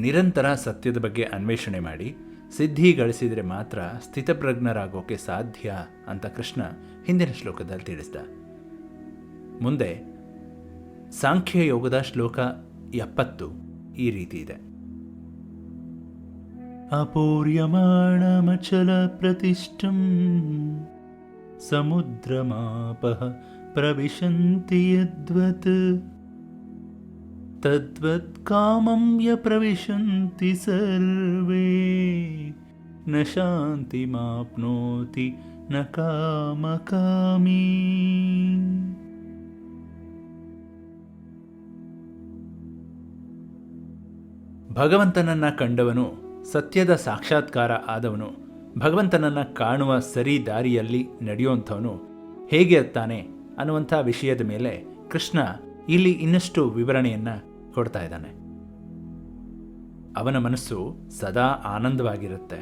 ನಿರಂತರ ಸತ್ಯದ ಬಗ್ಗೆ ಅನ್ವೇಷಣೆ ಮಾಡಿ ಸಿದ್ಧಿ ಗಳಿಸಿದರೆ ಮಾತ್ರ ಸ್ಥಿತಪ್ರಜ್ಞರಾಗೋಕೆ ಸಾಧ್ಯ ಅಂತ ಕೃಷ್ಣ ಹಿಂದಿನ ಶ್ಲೋಕದಲ್ಲಿ ತಿಳಿಸಿದ. ಮುಂದೆ ಸಾಂಖ್ಯ ಯೋಗದ ಶ್ಲೋಕ 70 ಈ ರೀತಿ ಇದೆ. ಅಪೂರ್ಯಮಾಣಮಚಲ ಪ್ರತಿಷ್ಠಂ ಸಮುದ್ರಮಾಪಃ ಪ್ರವಿಶಂತಿ ಯದ್ವತ್ ತದ್ವತ್ ಕಾಮಂ ಯ ಪ್ರವಿಶಂತಿ ಸರ್ವೇ ನ ಶಾಂತಿಮಾಪ್ನೋತಿ ನ ಕಾಮಕಾಮೀ. ಭಗವಂತನನ್ನು ಕಂಡವನು, ಸತ್ಯದ ಸಾಕ್ಷಾತ್ಕಾರ ಆದವನು, ಭಗವಂತನನ್ನು ಕಾಣುವ ಸರಿ ದಾರಿಯಲ್ಲಿ ನಡೆಯುವಂಥವನು ಹೇಗೆ ಇರ್ತಾನೆ ಅನ್ನುವಂಥ ವಿಷಯದ ಮೇಲೆ ಕೃಷ್ಣ ಇಲ್ಲಿ ಇನ್ನಷ್ಟು ವಿವರಣೆಯನ್ನು ಕೊಡ್ತಾ ಇದ್ದಾನೆ. ಅವನ ಮನಸ್ಸು ಸದಾ ಆನಂದವಾಗಿರುತ್ತೆ,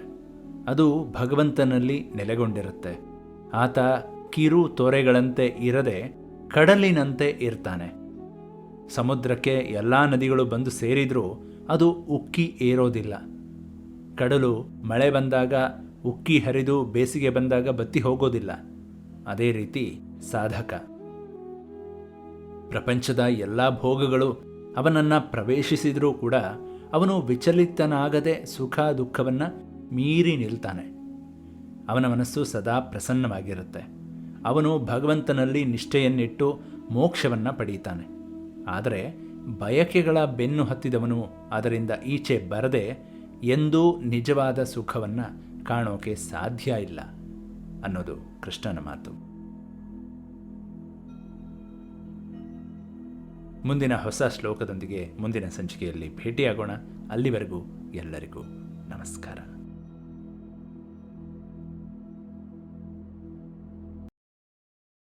ಅದು ಭಗವಂತನಲ್ಲಿ ನೆಲೆಗೊಂಡಿರುತ್ತೆ. ಆತ ಕಿರು ತೊರೆಗಳಂತೆ ಇರದೆ ಕಡಲಿನಂತೆ ಇರ್ತಾನೆ. ಸಮುದ್ರಕ್ಕೆ ಎಲ್ಲ ನದಿಗಳು ಬಂದು ಸೇರಿದರೂ ಅದು ಉಕ್ಕಿ ಏರೋದಿಲ್ಲ. ಕಡಲು ಮಳೆ ಬಂದಾಗ ಉಕ್ಕಿ ಹರಿದು ಬೇಸಿಗೆ ಬಂದಾಗ ಬತ್ತಿ ಹೋಗೋದಿಲ್ಲ. ಅದೇ ರೀತಿ ಸಾಧಕ, ಪ್ರಪಂಚದ ಎಲ್ಲ ಭೋಗಗಳು ಅವನನ್ನು ಪ್ರವೇಶಿಸಿದರೂ ಕೂಡ ಅವನು ವಿಚಲಿತನಾಗದೆ ಸುಖ ದುಃಖವನ್ನು ಮೀರಿ ನಿಲ್ತಾನೆ. ಅವನ ಮನಸ್ಸು ಸದಾ ಪ್ರಸನ್ನವಾಗಿರುತ್ತೆ. ಅವನು ಭಗವಂತನಲ್ಲಿ ನಿಷ್ಠೆಯನ್ನಿಟ್ಟು ಮೋಕ್ಷವನ್ನು ಪಡೀತಾನೆ. ಆದರೆ ಬಯಕೆಗಳ ಬೆನ್ನು ಹತ್ತಿದವನು ಅದರಿಂದ ಈಚೆ ಬರದೆ ಎಂದೂ ನಿಜವಾದ ಸುಖವನ್ನು ಕಾಣೋಕೆ ಸಾಧ್ಯ ಇಲ್ಲ ಅನ್ನೋದು ಕೃಷ್ಣನ ಮಾತು. ಮುಂದಿನ ಹೊಸ ಶ್ಲೋಕದೊಂದಿಗೆ ಮುಂದಿನ ಸಂಚಿಕೆಯಲ್ಲಿ ಭೇಟಿಯಾಗೋಣ. ಅಲ್ಲಿವರೆಗೂ ಎಲ್ಲರಿಗೂ ನಮಸ್ಕಾರ.